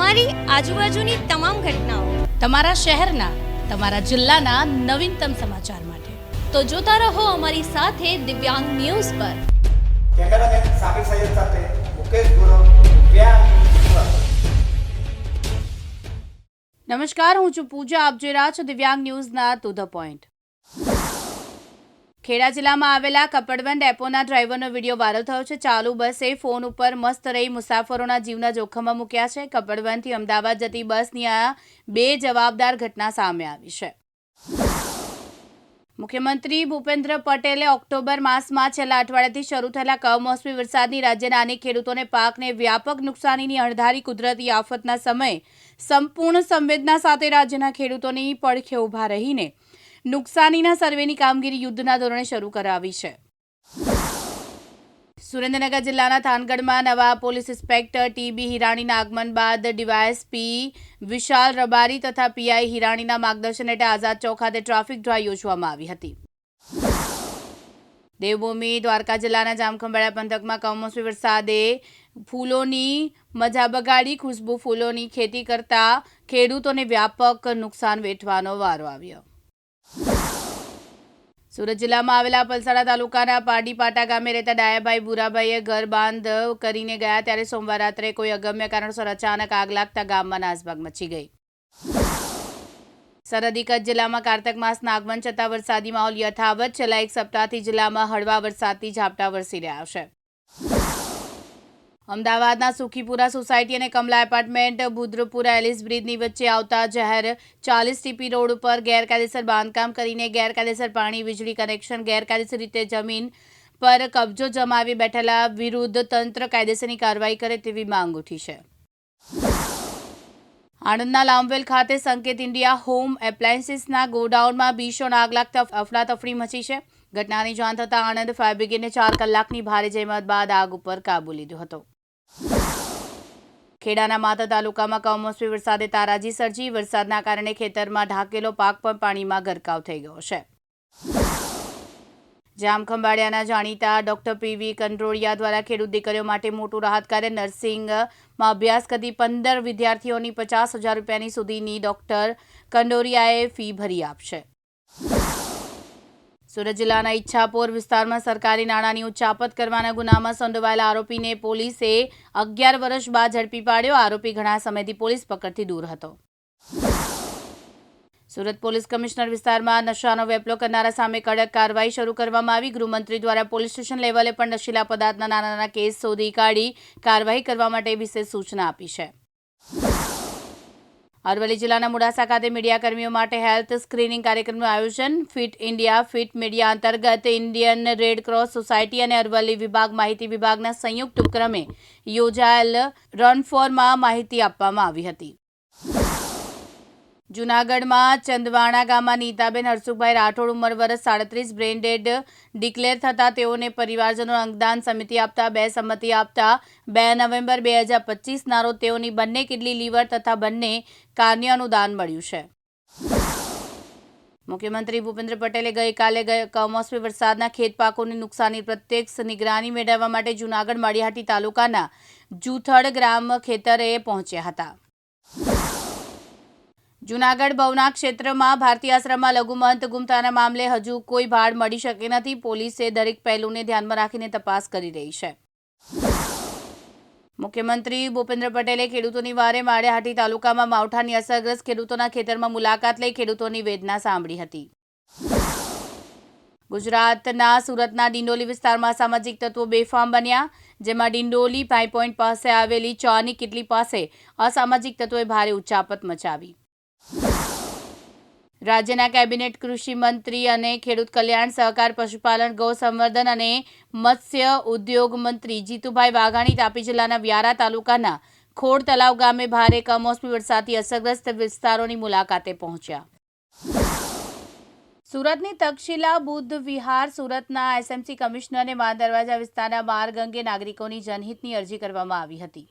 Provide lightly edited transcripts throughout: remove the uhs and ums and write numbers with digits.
તમારી આજુબાજુની તમામ ઘટનાઓ, તમારા શહેરના, તમારા જિલ્લાના નવીનતમ સમાચાર માટે તો જોતા રહો અમારી સાથે દિવ્યાંગ ન્યૂઝ પર. કેમેરામેન સાબિર સૈયદ સાથે મુકેશ ગુરવ, દિવ્યાંગ ન્યૂઝ. નમસ્કાર, હું છું પૂજા. આપ જોઈ રહ્યા છો દિવ્યાંગ ન્યૂઝના ટુ ધ પોઈન્ટ. ખેડા જિલ્લામાં આવેલા કપડવન ડેપોના ડ્રાઈવરનો વિડીયો વાયરલ થયો છે. ચાલુ બસે ફોન ઉપર મસ્ત રહી મુસાફરોના જીવના જોખમમાં મૂક્યા છે. કપડવનથી અમદાવાદ જતી બસની આ બે જવાબદાર ઘટના સામે આવી છે. મુખ્યમંત્રી ભૂપેન્દ્ર પટેલે ઓક્ટોબર માસમાં છેલ્લા અઠવાડિયાથી શરૂ થયેલા કમોસમી વરસાદની રાજ્યના અનેક ખેડૂતોને પાકને વ્યાપક નુકસાનીની અણધારી કુદરતી આફતના સમયે સંપૂર્ણ સંવેદના સાથે રાજ્યના ખેડૂતોની પડખે ઊભા રહીને નુકસાનીના સર્વેની કામગીરી યુદ્ધના ધોરણે શરૂ કરાવી છે. સુરેન્દ્રનગર જિલ્લાના થાનગઢમાં નવા પોલીસ ઇન્સ્પેક્ટર ટીબી હિરાણીના આગમન બાદ ડીવાયએસપી વિશાલ રબારી તથા પીઆઈ હિરાણીના માર્ગદર્શન હેઠળ આઝાદ ચોક ખાતે ટ્રાફિક ડ્રાઈવ યોજવામાં આવી હતી. દેવભૂમિ દ્વારકા જિલ્લાના જામખંભાળિયા પંથકમાં કમોસમી વરસાદે ફૂલોની મજા બગાડી. ખુશ્બુ ફૂલોની ખેતી કરતા ખેડૂતોને વ્યાપક નુકસાન વેઠવાનો વારો આવ્યો. સુરત જિલ્લામાં આવેલા પલસાડા તાલુકાના પાડીપાટા ગામે રહેતા ડાયાભાઈ ભૂરાભાઈએ ઘર બંધ કરીને ગયા ત્યારે સોમવાર રાત્રે કોઈ અગમ્ય કારણસર અચાનક આગ લાગતા ગામમાં નાસભાગ મચી ગઈ. સરહદી કચ્છ જિલ્લામાં કારતક માસના આગમન છતાં વરસાદી માહોલ યથાવત. છેલ્લા એક સપ્તાહથી જિલ્લામાં હળવા વરસાદથી ઝાપટા વરસી રહ્યા છે. અમદાવાદના સુખીપુરા સોસાયટી અને કમલા એપાર્ટમેન્ટ બુદ્રપુરા એલિસ બ્રિજની વચ્ચે આવતા જાહેર 40 ટીપી રોડ ઉપર ગેરકાયદેસર બાંધકામ કરીને ગેરકાયદેસર પાણી વીજળી કનેક્શન ગેરકાયદેસર રીતે જમીન પર કબજો જમાવી બેઠેલા વિરુદ્ધ તંત્ર કાયદેસરની કાર્યવાહી કરે તેવી માંગ ઉઠી છે. આણંદના લાંબવેલ ખાતે સંકેત ઇન્ડિયા હોમ એપ્લાયન્સીસના ગોડાઉનમાં ભીષણ આગ લાગતા અફડાતફડી મચી છે. ઘટનાની જાણ થતાં આણંદ ફાયર બ્રિગેડને 4 કલાકની ભારે જહેમત બાદ આગ ઉપર કાબુ લીધો હતો. ખેડાના માતા તાલુકામાં કમોસમી વરસાદે તારાજી સર્જી. વરસાદના કારણે ખેતરમાં ઢાકેલો પાક પણ પાણીમાં ગરકાવ થઈ ગયો છે. જામખંભાળિયાના જાણીતા ડોક્ટર પીવી કંડરોળિયા દ્વારા ખેડૂત દીકરીઓ માટે મોટું રાહત કાર્ય. નર્સિંગમાં અભ્યાસ કરતી 15 વિદ્યાર્થીઓની 50,000 રૂપિયાની સુધીની ડોક્ટર કંડોરિયાએ ફી ભરી આપશે. સુરત જિલ્લાના ઈચ્છાપોર વિસ્તારમાં સરકારી નાણાંની ઉચ્ચાપત કરવાના ગુનામાં સંડોવાયેલા આરોપીને પોલીસે 11 વર્ષ બાદ ઝડપી પાડ્યો. આરોપી ઘણા સમયથી પોલીસ પકડથી દૂર હતો. સુરત પોલીસ કમિશનર વિસ્તારમાં નશાનો વેપલો કરનારા સામે કડક કાર્યવાહી શરૂ કરવામાં આવી. ગૃહમંત્રી દ્વારા પોલીસ સ્ટેશન લેવલે પણ નશીલા પદાર્થના નાના નાના કેસ શોધી કાઢી કાર્યવાહી કરવા માટે વિશેષ સૂચના આપી છે. અરવલ્લી જિલ્લાના મોડાસા ખાતે મીડિયાકર્મીઓ માટે હેલ્થ સ્ક્રીનિંગ કાર્યક્રમનું આયોજન. ફિટ ઇન્ડિયા ફિટ મીડિયા અંતર્ગત ઇન્ડિયન રેડ ક્રોસ સોસાયટી અને અરવલ્લી વિભાગ માહિતી વિભાગના સંયુક્ત ઉપક્રમે યોજાયેલ રન ફોરમાં માહિતી આપવામાં આવી હતી. જૂનાગઢમાં ચંદવાણા ગામમાં નીતાબેન હરસુખભાઈ રાઠોડ ઉંમર વર્ષ 37 બ્રેન ડેડ ડિક્લેર થતાં તેઓને પરિવારજનો અંગદાન સમિતિ આપતા બે સંમતિ આપતા 2 નવેમ્બર 2025ના રોજ તેઓની બંને કિડની લીવર તથા બંને કાર્નિયાનું દાન મળ્યું છે. મુખ્યમંત્રી ભૂપેન્દ્ર પટેલે ગઈકાલે કમોસમી વરસાદના ખેત પાકોની નુકસાની પ્રત્યક્ષ નિગરાની મેળવવા માટે જૂનાગઢ માળિયાહાટી તાલુકાના જૂથડ ગ્રામ ખેતરે પહોંચ્યા હતા. જૂનાગઢ ભવનાથ ક્ષેત્રમાં ભારતીય આશ્રમમાં લઘુમહંત ગુમ થવાના મામલે હજુ કોઈ ભાડ મળી શકી નથી. પોલીસે દરેક પહેલુંને ધ્યાનમાં રાખીને તપાસ કરી રહી છે. મુખ્યમંત્રી ભૂપેન્દ્ર પટેલે ખેડૂતોની વારે માળિયાહાટી તાલુકામાં માવઠાની અસરગ્રસ્ત ખેડૂતોના ખેતરમાં મુલાકાત લઈ ખેડૂતોની વેદના સાંભળી હતી. ગુજરાતના સુરતના ડિંડોલી વિસ્તારમાં અસામાજિક તત્વો બેફામ બન્યા. જેમાં ડિંડોલી 5 પોઈન્ટ પાસે આવેલી ચાની કિટલી પાસે અસામાજિક તત્વોએ ભારે ઉચ્ચાપત મચાવી. રાજ્યના કેબિનેટ કૃષિ મંત્રી અને ખેડૂત કલ્યાણ સહકાર પશુપાલન ગૌ સંવર્ધન અને મત્સ્ય ઉદ્યોગ મંત્રી જીતુભાઈ વાઘાણી તાપી જિલ્લાના વ્યારા તાલુકાના ખોડ તલાવ ગામે ભારે કમોસમી વરસાદથી અસરગ્રસ્ત વિસ્તારોની મુલાકાતે પહોંચ્યા. સુરતની તક્ષશિલા બુદ્ધ વિહાર સુરતના એસએમસી કમિશનરને માન દરવાજા વિસ્તારના માર્ગ અંગે નાગરિકોની જનહિતની અરજી કરવામાં આવી હતી.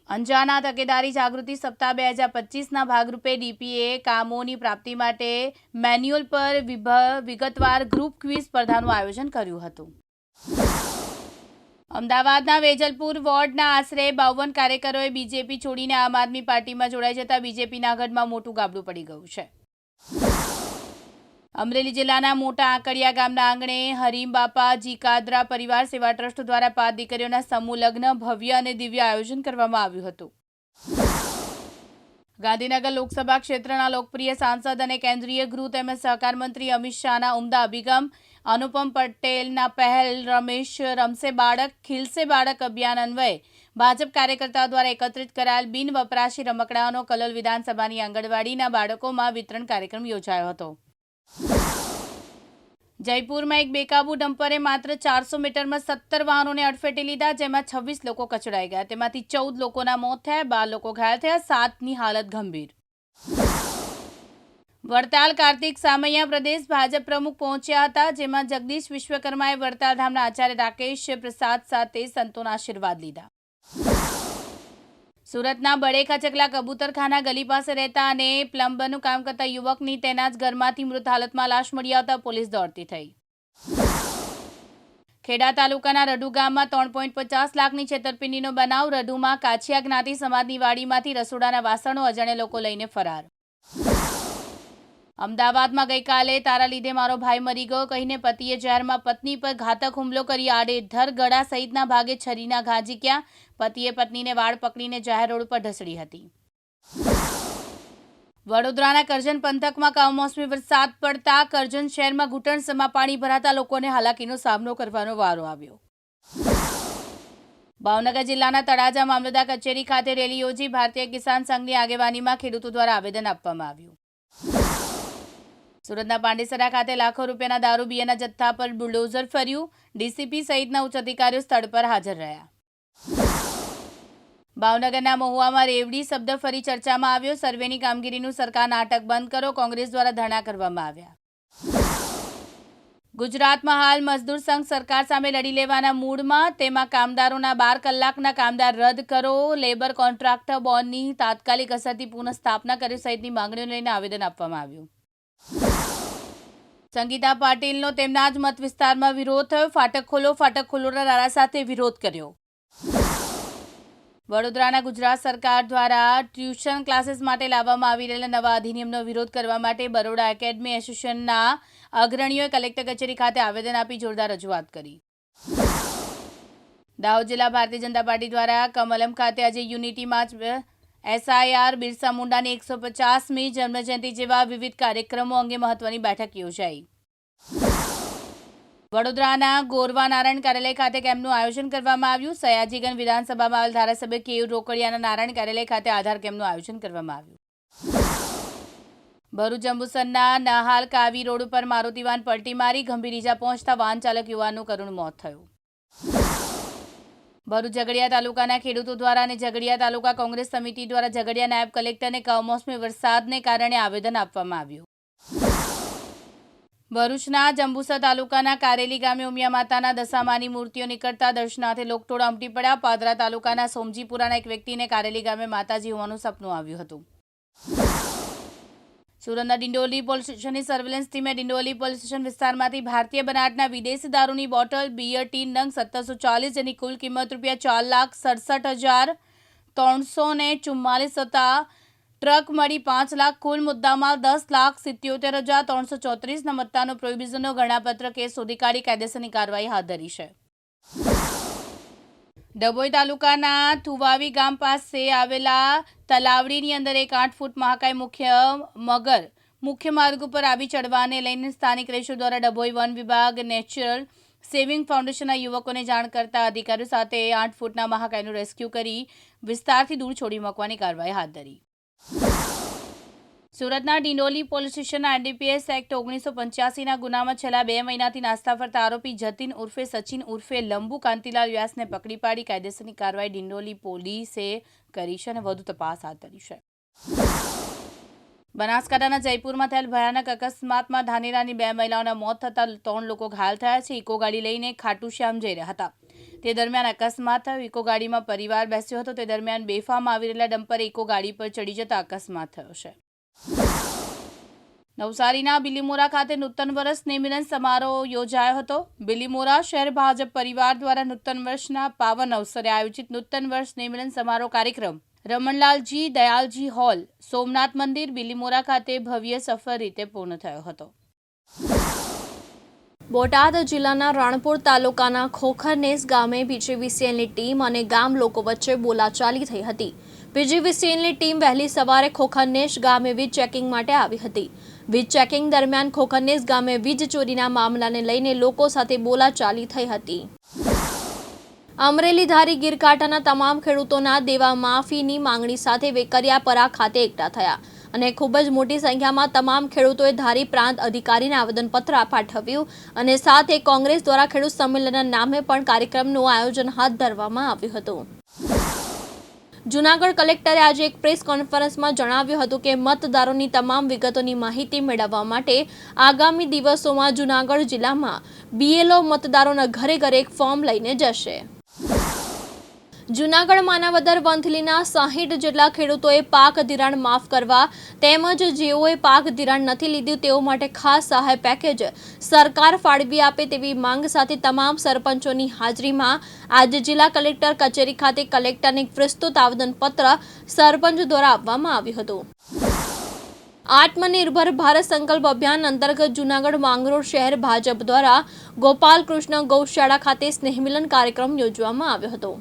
અંજાના તકેદારી જાગૃતિ સપ્તાહ 2025ના ભાગરૂપે ડીપીએ કામોની પ્રાપ્તિ માટે મેન્યુઅલ પર વિગતવાર ગ્રુપ ક્વિઝ સ્પર્ધાનું આયોજન કર્યું હતું. અમદાવાદના વેજલપુર વોર્ડના આશરે 52 કાર્યકરોએ બીજેપી છોડીને આમ આદમી પાર્ટીમાં જોડાઈ જતા બીજેપીના ગઢમાં મોટું ગાબડું પડી ગયું છે. અમરેલી જિલ્લાના મોટા આંકડિયા ગામના આંગણે હરીમબાપા જીકાદરા પરિવાર સેવા ટ્રસ્ટ દ્વારા 5 દીકરીઓના સમૂહ લગ્ન ભવ્ય અને દિવ્ય આયોજન કરવામાં આવ્યું હતું. ગાંધીનગર લોકસભા ક્ષેત્રના લોકપ્રિય સાંસદ અને કેન્દ્રીય ગૃહ તેમજ સહકાર મંત્રી અમિત શાહના ઉમદા અભિગમ, અનુપમ પટેલના પહેલ, રમેશ રમશે બાળક ખીલશે બાળક અભિયાન અન્વયે ભાજપ કાર્યકર્તાઓ દ્વારા એકત્રિત કરાયેલ બિનવપરાશી રમકડાઓનો કલોલ વિધાનસભાની આંગણવાડીના બાળકોમાં વિતરણ કાર્યક્રમ યોજાયો હતો. જયપુરમાં એક બેકાબુ ડમ્પરે માત્ર 400 મીટરમાં 17 વાહનોને અડફેટે લીધા, જેમાં 26 લોકો કચડાઈ ગયા. તેમાંથી 14 લોકોના મોત થયા, 12 લોકો ઘાયલ થયા, 7ની હાલત ગંભીર. વડતાલ કાર્તિક સામૈયા પ્રદેશ ભાજપ પ્રમુખ પહોંચ્યા હતા, જેમાં જગદીશ વિશ્વકર્માએ વડતાલ ધામના આચાર્ય રાકેશ પ્રસાદ સાથે સંતોના આશીર્વાદ લીધા. સુરતના બડેખા ચકલા કબૂતરખાના ગલી પાસે રહેતા અને પ્લમ્બરનું કામ કરતા યુવકની તેના જ ઘરમાંથી મૃત હાલતમાં લાશ મળી આવતા પોલીસ દોડતી થઈ. ખેડા તાલુકાના રઢુ ગામમાં 3.50 લાખની છેતરપિંડીનો બનાવ. રઢુમાં કાછિયા જ્ઞાતિ સમાજની વાડીમાંથી રસોડાના વાસણો અજાણ્યા લોકો લઈને ફરાર. અમદાવાદમાં ગઈકાલે તારા લીધે મારો ભાઈ મરી ગયો કહીને પતિએ જાહેરમાં પત્ની પર ઘાતક હુમલો કરી આડેધડ ગળા સહિતના ભાગે છરીના ઘા ઝીક્યા. પતિએ પત્નીને વાળ પકડીને જાહેર રોડ પર ઢસડી હતી. વડોદરાના કરજણ પંથકમાં કમોસમી વરસાદ પડતા કરજણ શહેરમાં ઘૂંટણસમાં પાણી ભરાતા લોકોને હાલાકીનો સામનો કરવાનો વારો આવ્યો. ભાવનગર જિલ્લાના તળાજા મામલતદાર કચેરી ખાતે રેલી યોજી ભારતીય કિસાન સંઘની આગેવાનીમાં ખેડૂતો દ્વારા આવેદન આપવામાં આવ્યું. સુરતના પાંડેસરા ખાતે લાખો રૂપિયાના દારૂ બિયાના જથ્થા પર બુલડોઝર ફર્યું. ડીસીપી સહિતના ઉચ્ચ અધિકારીઓ સ્થળ પર હાજર રહ્યા. ભાવનગરના મહુવામાં રેવડી શબ્દ ફરી ચર્ચામાં આવ્યો. સર્વેની કામગીરીનું સરકાર નાટક બંધ કરો, કોંગ્રેસ દ્વારા ધરણા કરવામાં આવ્યા. ગુજરાતમાં હાલ મજદૂર સંઘ સરકાર સામે લડી લેવાના મૂડમાં. તેમાં કામદારોના 12 કલાકના કામદાર રદ કરો, લેબર કોન્ટ્રાક્ટર બોન્ડની તાત્કાલિક અસરથી પુનઃસ્થાપના કરે સહિતની માંગણીઓ લઈને આવેદન આપવામાં આવ્યું. સંગીતા પાટીલનો તેમના જ મત વિસ્તારમાં વિરોધ થયો. ફાટક ખોલોના નારા સાથે વિરોધ કર્યો. વડોદરાના ગુજરાત સરકાર દ્વારા ટ્યુશન ક્લાસીસ માટે લાવવામાં આવી રહેલા નવા અધિનિયમનો વિરોધ કરવા માટે બરોડા એકેડમી એસોસિએશનના અગ્રણીઓએ કલેક્ટર કચેરી ખાતે આવેદન આપી જોરદાર રજૂઆત કરી. દાહોદ જિલ્લા ભારતીય જનતા પાર્ટી દ્વારા કમલમ ખાતે આજે યુનિટી માર્ચ, SIR, બિરસા મુંડાની 150મી જન્મજયંતિ જેવા વિવિધ કાર્યક્રમો અંગે મહત્વની બેઠક યોજાઈ. વડોદરાના ગોરવા નારાયણ કાર્યાલય ખાતે કેમ્પનું આયોજન કરવામાં આવ્યું. સયાજીગંજ વિધાનસભામાં આવેલ ધારાસભ્ય કેયુર રોકડિયાના નારાયણ કાર્યાલય ખાતે આધાર કેમ્પનું આયોજન કરવામાં આવ્યું. ભરૂચ જંબુસરના નહાલ કાવી રોડ ઉપર મારુતિ વાન પલટી મારી ગંભીર ઈજા પહોંચતા વાહન ચાલક યુવાનનું કરુણ મોત થયું. ભરૂચ ઝઘડિયા તાલુકાના ખેડૂતો દ્વારા અને ઝઘડિયા તાલુકા કોંગ્રેસ સમિતિ દ્વારા ઝઘડિયા નાયબ કલેક્ટરને કમોસમી વરસાદને કારણે આવેદન આપવામાં આવ્યું. ભરૂચના જંબુસર તાલુકાના કારેલી ગામે ઉમિયા માતાના દશામાની મૂર્તિઓ નીકળતા દર્શનાર્થે લોકટોળા ઉમટી પડ્યા. પાદરા તાલુકાના સોમજીપુરાના એક વ્યક્તિને કારેલી ગામે માતાજી હોવાનું સપનું આવ્યું હતું. સુરતના ડિંડોલી પોલીસ સ્ટેશનની સર્વેલન્સ ટીમે ડિંડોલી પોલીસ સ્ટેશન વિસ્તારમાંથી ભારતીય બનાવટના વિદેશી દારૂની બોટલ, બિયર ટીન નંગ 1740 જેની કુલ કિંમત ₹4,67,344 હતા. ટ્રક મળી 5 લાખ, કુલ મુદ્દામાલ 10,77,334 મત્તાનો પ્રોહિબિશનનો ગણનાપત્ર કેસ શોધી કાઢી કાયદેસરની કાર્યવાહી હાથ ધરી છે. ડભોઈ તાલુકાના થુવાવી ગામ પાસે આવેલા તલાવડીની અંદર એક 8 ફૂટ મહાકાય મુખ્ય માર્ગ ઉપર આવી ચડવાને લઈને સ્થાનિક રહીશો દ્વારા ડભોઈ વન વિભાગ, નેચરલ સેવિંગ ફાઉન્ડેશનના યુવકોને જાણ કરતા અધિકારીઓ સાથે 8 ફૂટના મહાકાયનું રેસ્ક્યુ કરી વિસ્તારથી દૂર છોડી મૂકવાની કાર્યવાહી હાથ ધરી. સુરતના ડિંડોલી પોલીસ સ્ટેશનના NDPS એક્ટ 1985ના ગુનામાં છેલ્લા 2 મહિનાથી નાસ્તા ફરતા આરોપી જતીન ઉર્ફે સચિન ઉર્ફે લંબુ કાંતિલાલ વ્યાસને પકડી પાડી કાયદેસરની કાર્યવાહી ડિંડોલી પોલીસે કરી છે અને વધુ તપાસ હાથ ધરી છે. બનાસકાંઠાના જયપુરમાં થયેલ ભયાનક અકસ્માતમાં ધાનેરાની 2 મહિલાઓના મોત થતાં 3 લોકો ઘાયલ થયા છે. ઇકો ગાડી લઈને ખાટુ શ્યામ જઈ રહ્યા હતા. તે દરમિયાન અકસ્માત થયો. ઇકો ગાડીમાં પરિવાર બેસ્યો હતો. તે દરમિયાન બેફામ આવી રહેલા ડમ્પરે ઇકો ગાડી પર ચડી જતા અકસ્માત થયો છે. નવસારીના બિલીમોરા ખાતે નૂતન વર્ષ સ્નેહમિલન સમારોહ યોજાયો હતો. બિલીમોરા શહેર ભાજપ પરિવાર દ્વારા નૂતન વર્ષના પાવન અવસરે આયોજિત નૂતન વર્ષ સ્નેહમિલન સમારોહ કાર્યક્રમ રમણલાલજી દયાલજી હોલ, સોમનાથ મંદિર, બિલીમોરા ખાતે ભવ્ય સફળ રીતે પૂર્ણ થયો હતો. બોટાદ જિલ્લાના રાણપુર તાલુકાના ખોખરનેસ ગામે પીજીવીસીએલની ટીમ અને ગામ લોકો વચ્ચે બોલાચાલી થઈ હતી. પીજીવીસીએલની ટીમ વહેલી સવારે ખોખરનેસ ગામે વીજ ચેકિંગ માટે આવી હતી. વીજ ચેકિંગ દરમિયાન ખોખરનેસ ગામે વીજ ચોરીના મામલાને લઈને લોકો સાથે બોલાચાલી થઈ હતી. અમરેલી ધારી ગીરકાંઠાના તમામ ખેડૂતોના દેવા માફીની માંગણી સાથે વેકરિયાપરા ખાતે એકઠા થયા અને ખૂબ જ મોટી સંખ્યામાં તમામ ખેડૂતોએ ધારી પ્રાંત અધિકારીને આવેદનપત્ર પાઠવ્યું અને સાથે કોંગ્રેસ દ્વારા ખેડૂત સંમેલનના નામે પણ કાર્યક્રમનું આયોજન હાથ ધરવામાં આવ્યું હતું. જૂનાગઢ કલેક્ટરે આજે એક પ્રેસ કોન્ફરન્સમાં જણાવ્યું હતું કે મતદારોની તમામ વિગતોની માહિતી મેળવવા માટે આગામી દિવસોમાં જૂનાગઢ જિલ્લામાં બીએલઓ મતદારોના ઘરે ઘરે એક ફોર્મ લઈને જશે. જૂનાગઢ માનાવદર વંથલીના 60 જેટલા ખેડૂતોએ પાક ધિરાણ માફ કરવા તેમજ જેઓએ પાક ધિરાણ નથી લીધું તેઓ માટે ખાસ સહાય પેકેજ સરકાર ફાળવી આપે તેવી માંગ સાથે તમામ સરપંચોની હાજરીમાં આજે જિલ્લા કલેક્ટર કચેરી ખાતે કલેક્ટરને વિસ્તૃત આવેદનપત્ર સરપંચ દ્વારા આપવામાં આવ્યું હતું. આત્મનિર્ભર ભારત સંકલ્પ અભિયાન અંતર્ગત જૂનાગઢ માંગરોળ શહેર ભાજપ દ્વારા ગોપાલકૃષ્ણ ગૌશાળા ખાતે સ્નેહમિલન કાર્યક્રમ યોજવામાં આવ્યો હતો.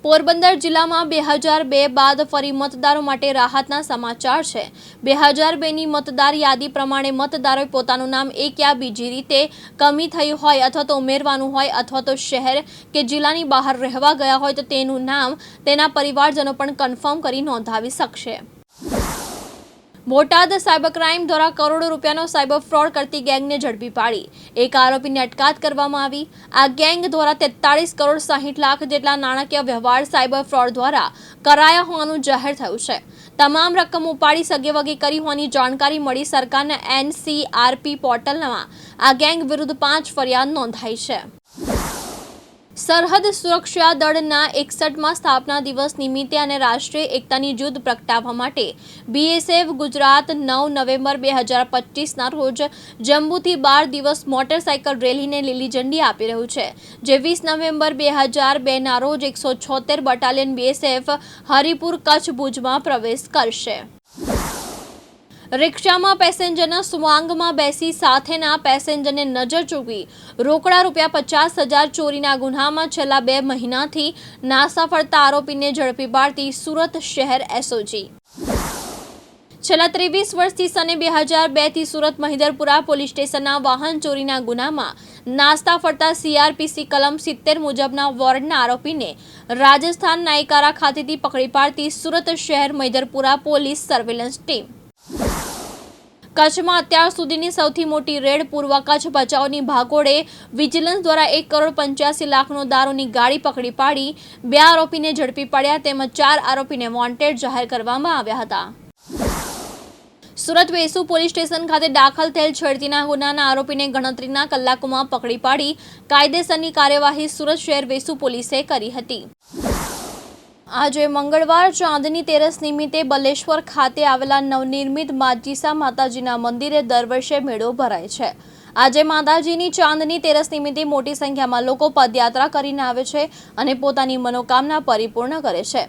પોરબંદર જિલ્લામાં 2002 બાદ ફરી મતદારો માટે રાહતના સમાચાર છે. 2002ની મતદાર યાદી પ્રમાણે મતદારોએ પોતાનું નામ એક યા બીજી રીતે કમી થયું હોય અથવા તો ઉમેરવાનું હોય અથવા તો શહેર કે જિલ્લાની બહાર રહેવા ગયા હોય તો તેનું નામ તેના પરિવારજનો પણ કન્ફર્મ કરી નોંધાવી શકશે. બોટાદ સાયબર ક્રાઇમ દ્વારા કરોડો રૂપિયાનો સાયબર ફ્રોડ કરતી ગેંગને ઝડપી પાડી એક આરોપીની અટકાયત કરવામાં આવી. આ ગેંગ દ્વારા 43 કરોડ 60 લાખ જેટલા નાણાકીય વ્યવહાર સાયબર ફ્રોડ દ્વારા કરાયા હોવાનું જાહેર થયું છે. તમામ રકમ ઉપાડી સગેવગે કરી હોવાની જાણકારી મળી સરકારના NCRP પોર્ટલમાં આ ગેંગ વિરુદ્ધ 5 ફરિયાદ નોંધાઈ છે. સરહદ સુરક્ષા દળના 61માં સ્થાપના દિવસ નિમિત્તે અને રાષ્ટ્રીય એકતાની જ્યોત પ્રગટાવવા માટે BSF ગુજરાત 9 નવેમ્બર 2025ના રોજ જમ્મુથી 12 દિવસ મોટરસાઇકલ રેલીને લીલી ઝંડી આપી રહ્યું છે, જે 20 નવેમ્બર 2002ના રોજ 176 બટાલિયન BSF હરિપુર કચ્છ ભુજમાં પ્રવેશ કરશે. રિક્ષામાં પેસેન્જરના સ્વાંગમાં બેસી સાથેના પેસેન્જરને નજર ચૂકવી રોકડા ₹50,000 ચોરીના ગુન્હામાં છેલ્લા 2 મહિનાથી નાસા ફરતા આરોપીને ઝડપી પાડતી સુરત શહેર SOG. છેલ્લા 23 વર્ષથી સને 2002થી સુરત મહિધરપુરા પોલીસ સ્ટેશનના વાહન ચોરીના ગુનામાં નાસ્તા ફરતા CRPC કલમ 70 મુજબના વોરંટના આરોપીને રાજસ્થાન નાયકારા ખાતેથી પકડી પાડતી સુરત શહેર મહિધરપુરા પોલીસ સર્વેલન્સ ટીમ. કચ્છમાં અત્યાર સુધીની સૌથી મોટી રેડ પૂર્વ કચ્છ બચાવની ભાગોળે વિજિલન્સ દ્વારા 1,85 લાખનો દારૂની ગાડી પકડી પાડી 2 આરોપીને ઝડપી પાડ્યા તેમજ 4 આરોપીને વોન્ટેડ જાહેર કરવામાં આવ્યા હતા. સુરત વેસુ પોલીસ સ્ટેશન ખાતે દાખલ થયેલ છેડતીના ગુનાના આરોપીને ગણતરીના કલાકોમાં પકડી પાડી કાયદેસરની કાર્યવાહી સુરત શહેર વેસુ પોલીસે કરી હતી. આજે મંગળવાર ચાંદની તેરસ નિમિત્તે બલેશ્વર ખાતે આવેલા નવનિર્મિત માજીસા માતાજીના મંદિરે દર વર્ષે મેળો ભરાય છે. આજે માતાજીની ચાંદની તેરસ નિમિત્તે મોટી સંખ્યામાં લોકો પદયાત્રા કરીને આવે છે અને પોતાની મનોકામના પરિપૂર્ણ કરે છે.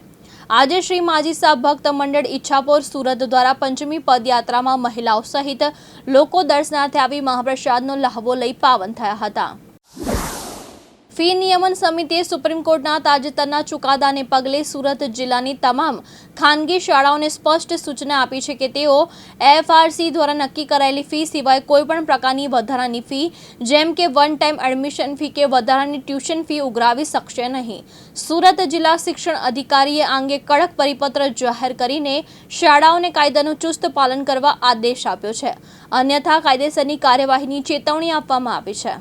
આજે શ્રી માજીસા ભક્ત મંડળ ઈચ્છાપોર સુરત દ્વારા પંચમી પદયાત્રામાં મહિલાઓ સહિત લોકો દર્શનાર્થે આવી મહાપ્રસાદનો લહાવો લઈ પાવન થયા હતા. ફી નિયમન સમિતિએ સુપ્રીમ કોર્ટના તાજેતરના ચુકાદાને પગલે સુરત જિલ્લાની તમામ ખાનગી શાળાઓને સ્પષ્ટ સૂચના આપી છે કે તેઓ FRC દ્વારા નક્કી કરાયેલી ફી સિવાય કોઈપણ પ્રકારની વધારાની ફી જેમ કે વન ટાઈમ એડમિશન ફી કે વધારાની ટ્યુશન ફી ઉઘરાવી શકશે નહીં. સુરત જિલ્લા શિક્ષણ અધિકારીએ આ અંગે કડક પરિપત્ર જાહેર કરીને શાળાઓને કાયદાનું ચુસ્ત પાલન કરવા આદેશ આપ્યો છે, અન્યથા કાયદેસરની કાર્યવાહીની ચેતવણી આપવામાં આવી છે.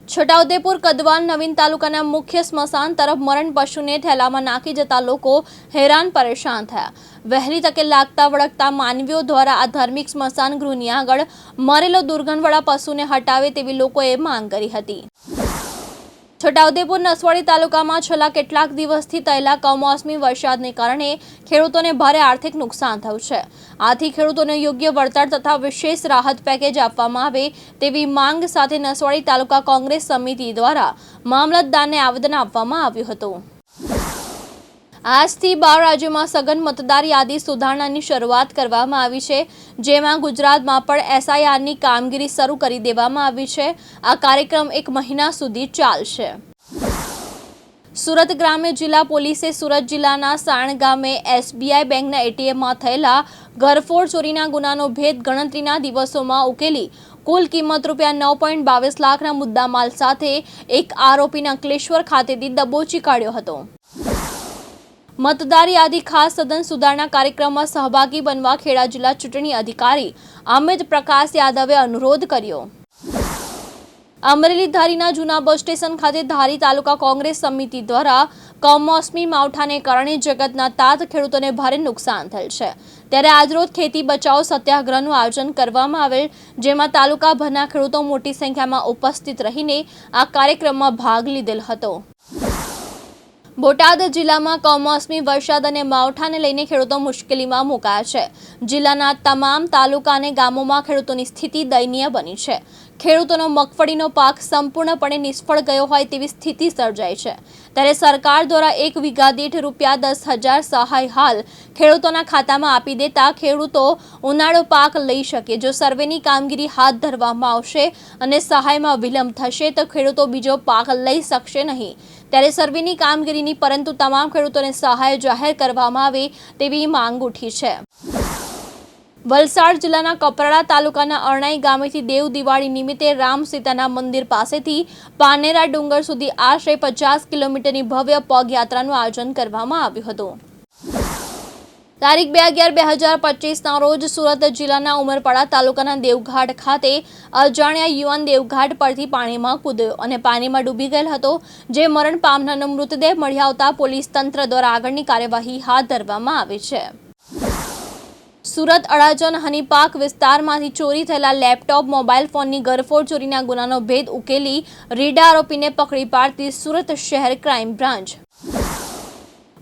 છોટાઉદેપુર કદવાલ નવીન તાલુકાના મુખ્ય સ્મશાન તરફ મરણ પશુને થેલામાં નાખી જતા લોકો હેરાન પરેશાન થયા. વહેલી તકે લાગતા વળગતા માનવીઓ દ્વારા આ ધાર્મિક સ્મશાન ગૃહની આગળ મરેલો દુર્ગંધવાળા પશુને હટાવે તેવી લોકોએ માંગ કરી હતી. છોટાઉદેપુર નસવાડી તાલુકામાં છેલ્લા કેટલાક દિવસથી થયેલા કમોસમી વરસાદને કારણે ખેડૂતોને ભારે આર્થિક નુકસાન થયું છે. આથી ખેડૂતોને યોગ્ય વળતર તથા વિશેષ રાહત પેકેજ આપવામાં આવે તેવી માંગ સાથે નસવાડી તાલુકા કોંગ્રેસ સમિતિ દ્વારા મામલતદારને આવેદન આપવામાં આવ્યું હતું. આજથી 12 રાજ્યોમાં સઘન મતદાર યાદી સુધારણાની શરૂઆત કરવામાં આવી છે, જેમાં ગુજરાતમાં પણ SIRની કામગીરી શરૂ કરી દેવામાં આવી છે. આ કાર્યક્રમ 1 મહિના સુધી ચાલશે. સુરત ગ્રામ્ય જિલ્લા પોલીસે સુરત જિલ્લાના સાણ ગામે SBI બેંકના ATMમાં થયેલા ઘરફોડ ચોરીના ગુનાનો ભેદ ગણતરીના દિવસોમાં ઉકેલી કુલ કિંમત ₹9.22 લાખના મુદ્દામાલ સાથે એક આરોપીને અંકલેશ્વર ખાતેથી દબોચી કાઢ્યો હતો. મતદાર યાદી ખાસ સઘન સુધારણા કાર્યક્રમમાં સહભાગી બનવા ખેડા જિલ્લા ચૂંટણી અધિકારી અમિત પ્રકાશ યાદવે અનુરોધ કર્યો. અમરેલી ધારીના જૂના બસ સ્ટેશન ખાતે ધારી તાલુકા કોંગ્રેસ સમિતિ દ્વારા કમોસમી માવઠાને કારણે જગતના તાત ખેડૂતોને ભારે નુકસાન થયેલ છે. ત્યારે આજરોજ ખેતી બચાવો સત્યાગ્રહનું આયોજન કરવામાં આવેલ, જેમાં તાલુકાભરના ખેડૂતો મોટી સંખ્યામાં ઉપસ્થિત રહીને આ કાર્યક્રમમાં ભાગ લીધેલ હતો. બોટાદ જિલ્લામાં કમોસમી વરસાદ અને માવઠાને લઈને ખેડૂતો મુશ્કેલીમાં મુકાયા છે. જિલ્લાના તમામ તાલુકા અને ગામોમાં ખેડૂતોની સ્થિતિ દયનીય બની છે. ખેડૂતોનો મગફળીનો પાક સંપૂર્ણપણે નિષ્ફળ ગયો હોય તેવી સ્થિતિ સર્જાઈ છે. ત્યારે સરકાર દ્વારા 1 વીઘા દીઠ ₹10,000 સહાય હાલ ખેડૂતોના ખાતામાં આપી દેતા ખેડૂતો ઉનાળો પાક લઈ શકે. જો સર્વેની કામગીરી હાથ ધરવામાં આવશે અને સહાયમાં વિલંબ થશે તો ખેડૂતો બીજો પાક લઈ શકશે નહીં. ત્યારે સર્વેની કામગીરીની પરંતુ તમામ ખેડૂતોને સહાય જાહેર કરવામાં આવે તેવી માંગ ઉઠી છે. વલસાડ જિલ્લાના કપરાડા તાલુકાના અરણાઈ ગામેથી દેવ દિવાળી નિમિત્તે રામ સીતાના મંદિર પાસેથી પાનેરા ડુંગર સુધી આશરે 50 કિલોમીટરની ભવ્ય પગયાત્રાનું આયોજન કરવામાં આવ્યું હતું. તારીખ 2/11/2025ના રોજ સુરત જિલ્લાના ઉમરપાડા તાલુકાના દેવઘાટ ખાતે અજાણ્યા યુવાન દેવઘાટ પરથી પાણીમાં કૂદ્યો અને પાણીમાં ડૂબી ગયેલ હતો, જે મરણ પામનારનો મૃતદેહ મળી આવતા પોલીસ તંત્ર દ્વારા આગળની કાર્યવાહી હાથ ધરવામાં આવી છે. સુરત અડાજણ હનીપાક વિસ્તારમાંથી ચોરી થયેલા લેપટોપ મોબાઈલ ફોનની ઘરફોડ ચોરીના ગુનાનો ભેદ ઉકેલી રીડા આરોપીને પકડી પાડતી સુરત શહેર ક્રાઇમ બ્રાન્ચ.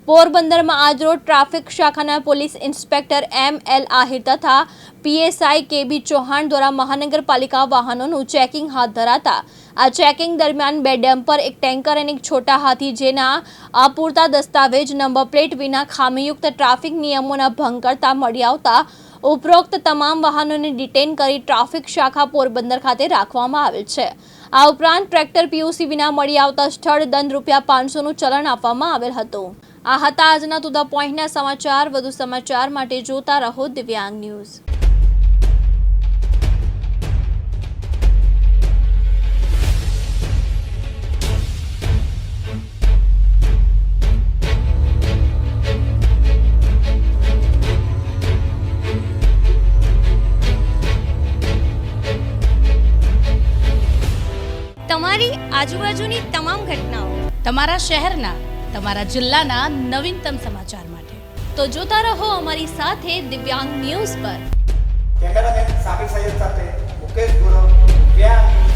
પોરબંદરમાં આજરોજ ટ્રાફિક શાખાના પોલીસ ઇન્સ્પેક્ટર ML આહિર તથા PSI KB ચૌહાણ દ્વારા મહાનગરપાલિકા વાહનોનું ચેકિંગ હાથ ધરાતા આ ચેકિંગ દરમિયાન 2 ડમ્પર, 1 ટેન્કર અને 1 છોટા હાથી જેના અપૂરતા દસ્તાવેજ, નંબર પ્લેટ વિના ખામીયુક્ત ટ્રાફિક નિયમોના ભંગ કરતા મળી આવતા ઉપરોક્ત તમામ વાહનોને ડિટેન કરી ટ્રાફિક શાખા પોરબંદર ખાતે રાખવામાં આવેલ છે. આ ઉપરાંત ટ્રેક્ટર PUC વિના મળી આવતા સ્થળ દંડ ₹500નું ચલણ આપવામાં આવેલ હતું. આ હતા આજના ટુ ધ પોઈન્ટના સમાચાર. વધુ સમાચાર માટે જોતા રહો દિવ્યાંગ ન્યૂઝ. તમારી આજુબાજુની તમામ ઘટનાઓ, તમારા શહેરના, તમારા જિલ્લાના નવીનતમ સમાચાર માટે તો જોતા રહો અમારી સાથે દિવ્યાંગ ન્યૂઝ પર. કેમેરામેન સાબિર સૈયદ સાથે મુકેશ ગુરુ, દિવ્યાંગ